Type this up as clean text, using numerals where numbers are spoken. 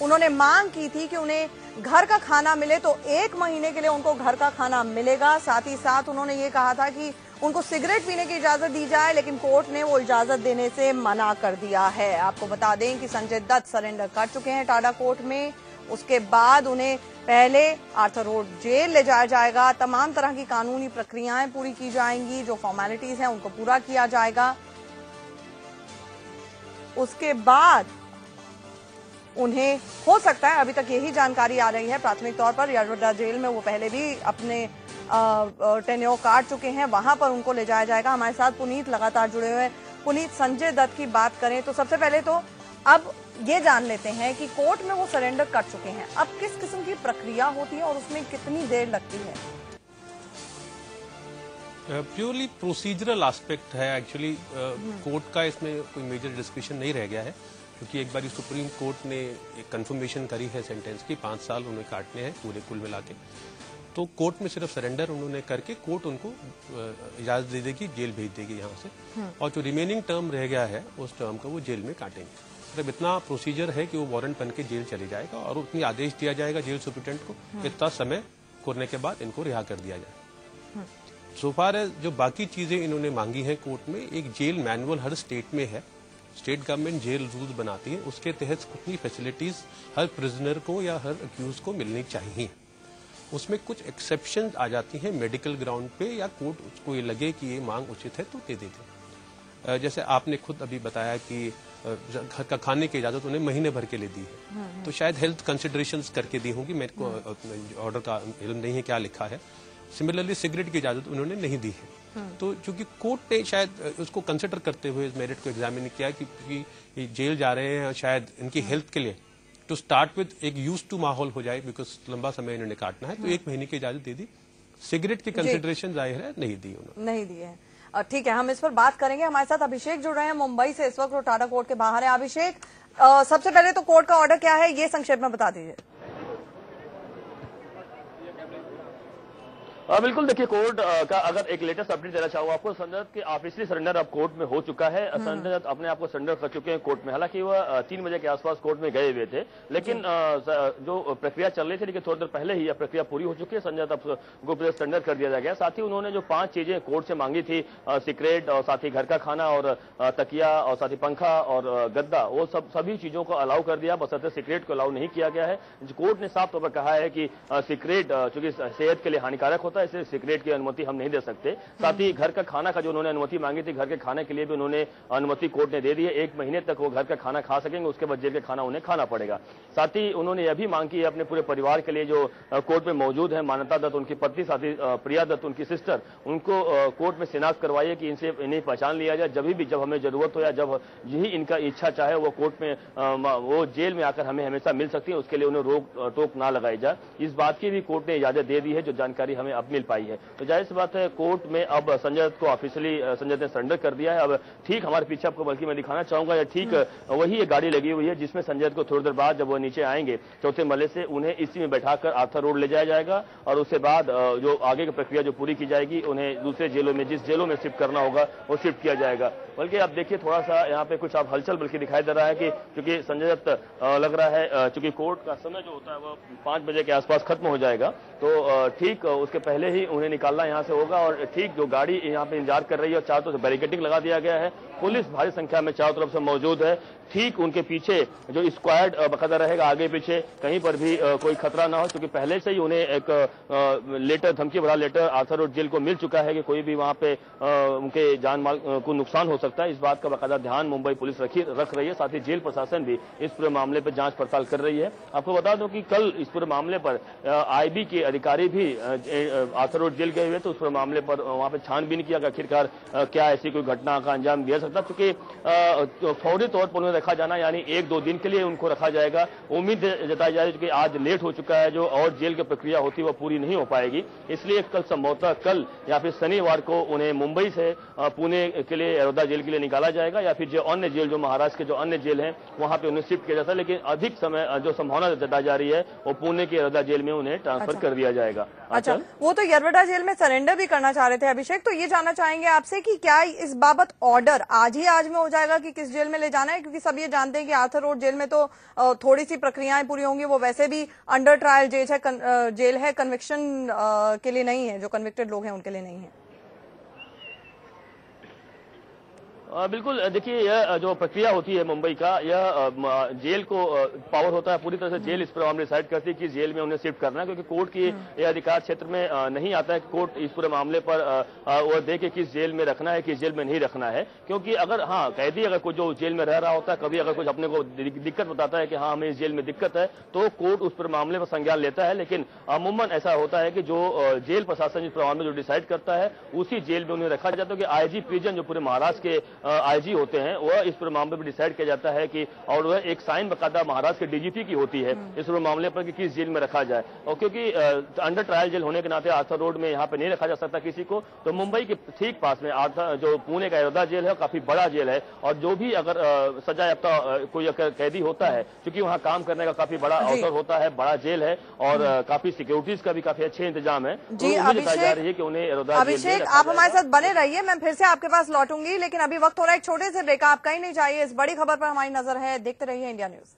उन्होंने मांग की थी कि उन्हें घर का खाना मिले, तो 1 महीने के लिए उनको घर का खाना मिलेगा। साथ ही साथ उन्होंने ये कहा था कि उनको सिगरेट पीने की इजाजत दी जाए, लेकिन कोर्ट ने वो इजाजत देने से मना कर दिया है। आपको बता दें कि संजय दत्त सरेंडर कर चुके हैं टाडा कोर्ट में। उसके बाद उन्हें पहले आर्थर रोड जेल ले जाया जाएगा। तमाम तरह की कानूनी प्रक्रियाएं पूरी की जाएंगी, जो फॉर्मेलिटीज हैं उनको पूरा किया जाएगा। उसके बाद उन्हें हो सकता है, अभी तक यही जानकारी आ रही है प्राथमिक तौर पर, यरवड्डा जेल में वो पहले भी अपने टेन्योर काट चुके हैं, वहां पर उनको ले जाया जाएगा। हमारे साथ पुनीत लगातार जुड़े हुए हैं। पुनीत, संजय दत्त की बात करें तो सबसे पहले तो अब ये जान लेते हैं कि कोर्ट में वो सरेंडर कर चुके हैं, अब किस किस्म की प्रक्रिया होती है और उसमें कितनी देर लगती है? प्योरली प्रोसीजरल एस्पेक्ट है एक्चुअली। कोर्ट का इसमें कोई मेजर डिस्कशन नहीं रह गया है, क्योंकि एक बार सुप्रीम कोर्ट ने एक कंफर्मेशन करी है सेंटेंस की, 5 साल उन्हें काटने हैं पूरे कुल मिला के। तो कोर्ट में सिर्फ सरेंडर उन्होंने करके कोर्ट उनको इजाजत दे देगी, जेल भेज देगी यहाँ से, और जो रिमेनिंग टर्म रह गया है उस टर्म को वो जेल में काटेंगे। मतलब इतना प्रोसीजर है कि वो वारंट बन के जेल चले जाएगा और उतनी आदेश दिया जाएगा जेल सुप्रिटेंडेंट को, इतना समय करने के बाद इनको रिहा कर दिया जाए। सो फार जो बाकी चीजें इन्होंने मांगी हैं कोर्ट में, एक जेल मैनुअल हर स्टेट में है, स्टेट गवर्नमेंट जेल रूल्स बनाती है, उसके तहत कितनी फैसिलिटीज हर प्रिजनर को या हर अक्यूज को मिलनी चाहिए। उसमें कुछ एक्सेप्शन आ जाती हैं मेडिकल ग्राउंड पे, या कोर्ट उसको ये लगे कि ये मांग उचित है तो दे देते। जैसे आपने खुद अभी बताया कि घर का खाने की इजाजत उन्हें महीने भर के लिए दी है, तो शायद हेल्थ कंसिडरेशंस करके दी होंगी, मेरे को ऑर्डर का इल्म नहीं है क्या लिखा है। सिमिलरली सिगरेट की इजाजत उन्होंने नहीं दी है, तो चूंकि कोर्ट ने शायद उसको कंसिडर करते हुए इस मेरिट को एग्जामिन किया कि ये जेल जा रहे हैं, शायद इनकी हेल्थ के लिए टू स्टार्ट विद एक यूज टू माहौल हो जाए, बिकॉज लंबा समय इन्होंने काटना है, तो 1 महीने की इजाजत दे दी। सिगरेट की कंसिडरेशन जाहिर है नहीं दी उन्होंने, नहीं दी है। ठीक है, हम इस पर बात करेंगे। हमारे साथ अभिषेक जुड़ रहे हैं मुंबई से, इस वक्त वो टाडा कोर्ट के बाहर है। अभिषेक, सबसे पहले तो कोर्ट का ऑर्डर क्या है ये संक्षेप में बता दीजिए। बिल्कुल, देखिए कोर्ट का अगर एक लेटेस्ट अपडेट देना चाहूँ आपको, संजय दत्त के ऑफिशियली सरेंडर अब कोर्ट में हो चुका है। संजय दत्त अपने आप को सरेंडर कर चुके हैं कोर्ट में। हालांकि वह 3 बजे के आसपास कोर्ट में गए हुए थे, लेकिन जो प्रक्रिया चल रही थी, लेकिन थोड़ी देर पहले ही यह प्रक्रिया पूरी हो चुकी है। संजय दत्त को सरेंडर कर दिया गया। साथ ही उन्होंने जो 5 चीजें कोर्ट से मांगी थी, सिगरेट और साथ ही घर का खाना और तकिया और साथ ही पंखा और गद्दा, वो सभी चीजों को अलाउ कर दिया, बशर्ते सिगरेट को अलाउ नहीं किया गया है। कोर्ट ने साफ तौर पर कहा है कि सिगरेट चूंकि सेहत के लिए हानिकारक होता है, इसलिए सिगरेट की अनुमति हम नहीं दे सकते। साथ ही घर का खाना का जो उन्होंने अनुमति मांगी थी, घर के खाने के लिए भी उन्होंने अनुमति कोर्ट ने दे दी है। 1 महीने तक वो घर का खाना खा सकेंगे, उसके बाद जेल का खाना उन्हें खाना पड़ेगा। साथ ही उन्होंने यह भी मांग की है अपने पूरे परिवार के लिए, जो कोर्ट में मौजूद है, मान्यता दत्त उनकी पत्नी, साथ ही प्रिया दत्त उनकी सिस्टर, उनको कोर्ट में शिनाख्त करवाइए कि इन्हें पहचान लिया जाए। जब हमें जरूरत हो या जब यही इनका इच्छा चाहे वो कोर्ट में वो जेल में आकर हमें हमेशा मिल सकती है, उसके लिए उन्हें रोक टोक ना लगाई जाए। इस बात की भी कोर्ट ने इजाजत दे दी है, जो जानकारी हमें अब मिल पाई है। तो जाहिर सी बात है, कोर्ट में अब संजय दत्त को ऑफिशियली संजय दत्त सरेंडर कर दिया है। अब ठीक हमारे पीछे आपको बल्कि मैं दिखाना चाहूंगा, या ठीक वही एक गाड़ी लगी हुई है जिसमें संजय दत्त को थोड़ी देर बाद जब वो नीचे आएंगे 4थे मरले से, उन्हें इसी में बैठाकर आर्थर रोड ले जाया जाएगा और उसके बाद जो आगे की प्रक्रिया जो पूरी की जाएगी, उन्हें दूसरे जेलों में, जिस जेलों में शिफ्ट करना होगा वो शिफ्ट किया जाएगा। बल्कि आप देखिए थोड़ा सा यहाँ पे कुछ आप हलचल बल्कि दिखाई दे रहा है कि क्योंकि संजय दत्त लग रहा है चूंकि कोर्ट का समय जो होता है वो 5 बजे के आसपास खत्म हो जाएगा, तो ठीक उसके पहले ही उन्हें निकालना यहाँ से होगा। और ठीक जो गाड़ी यहाँ पे इंतजार कर रही है और चारों तरफ से बैरिकेडिंग लगा दिया गया है, पुलिस भारी संख्या में चारों तरफ से मौजूद है। ठीक उनके पीछे जो स्क्वाड बकायदा रहेगा, आगे पीछे कहीं पर भी कोई खतरा ना हो, क्योंकि पहले से ही उन्हें एक लेटर, धमकी भरा लेटर आर्थर रोड जेल को मिल चुका है कि कोई भी वहां पे उनके जान माल को नुकसान हो सकता है। इस बात का बकायदा ध्यान मुंबई पुलिस रख रही है। साथ ही जेल प्रशासन भी इस पूरे मामले पर जांच पड़ताल कर रही है। आपको बता दूं कि कल इस पूरे मामले पर IB के अधिकारी भी आर्थर रोड जेल गए हुए, तो उस पूरे मामले पर वहां पे छानबीन किया कि आखिरकार क्या ऐसी कोई घटना का अंजाम दिया सकता, क्योंकि फौरी तौर पर उन्हें रखा जाना, यानी 1-2 दिन के लिए उनको रखा जाएगा। उम्मीद जताई जा रही है कि आज लेट हो चुका है, जो और जेल की प्रक्रिया होती है वो पूरी नहीं हो पाएगी, इसलिए कल संभवतः कल या फिर शनिवार को उन्हें मुंबई से पुणे के लिए, अयोध्या जेल के लिए निकाला जाएगा, या फिर जो अन्य जेल, जो महाराष्ट्र के जो अन्य जेल हैं वहां पे उन्हें शिफ्ट किया जाता है। लेकिन अधिक समय जो संभावना जताई जा रही है वो पुणे की अयोध्या जेल में उन्हें ट्रांसफर कर दिया जाएगा। अच्छा, वो तो यरवड्डा जेल में सरेंडर भी करना चाह रहे थे अभिषेक, तो ये जानना चाहेंगे आपसे कि क्या इस बाबत ऑर्डर आज में हो जाएगा कि किस जेल में ले जाना है, क्योंकि सब ये जानते हैं कि आर्थर रोड जेल में तो थोड़ी सी प्रक्रियाएं पूरी होंगी, वो वैसे भी अंडर ट्रायल जेल है, कन्विक्शन के लिए नहीं है, जो कन्विक्टेड लोग हैं उनके लिए नहीं है। बिल्कुल, देखिए यह जो प्रक्रिया होती है मुंबई का, यह जेल को पावर होता है पूरी तरह से, जेल इस पर मामले डिसाइड करती है कि जेल में उन्हें शिफ्ट करना है, क्योंकि कोर्ट की यह अधिकार क्षेत्र में नहीं आता है। कोर्ट इस पूरे मामले पर वो दे के किस जेल में रखना है, किस जेल में नहीं रखना है। क्योंकि अगर कैदी अगर कोई जो जेल में रह रहा होता है, कभी अगर कुछ अपने को दिक्कत बताता है कि हाँ हमें इस जेल में दिक्कत है, तो कोर्ट उस पर मामले पर संज्ञान लेता है। लेकिन अमूमन ऐसा होता है कि जो जेल प्रशासन इस मामले में जो डिसाइड करता है, उसी जेल में उन्हें रखा जाता है। कि आईजी प्रिजन जो पूरे महाराष्ट्र के आईजी होते हैं, वह इस पूरे मामले पर डिसाइड किया जाता है कि, और वह एक साइन बकायदा महाराष्ट्र के डीजीपी की होती है इस पूरे मामले पर कि किस जेल में रखा जाए। और क्योंकि अंडर ट्रायल जेल होने के नाते आर्थर रोड में यहाँ पे नहीं रखा जा सकता किसी को, तो मुंबई के ठीक पास में जो पुणे का अयोध्या जेल है, काफी बड़ा जेल है। और जो भी अगर सजा याफ्ता कोई कैदी होता है, क्योंकि वहाँ काम करने का काफी बड़ा अवसर होता है, बड़ा जेल है और काफी सिक्योरिटीज का भी काफी अच्छे इंतजाम है। जी अभिषेक, अभिषेक आप हमारे साथ बने रहिए, मैं फिर से आपके पास लौटूंगी, लेकिन अभी वक्त हो रहा है एक छोटे से ब्रेक। आप कहीं नहीं जाइए, इस बड़ी खबर पर हमारी नजर है, देखते रहिए इंडिया न्यूज।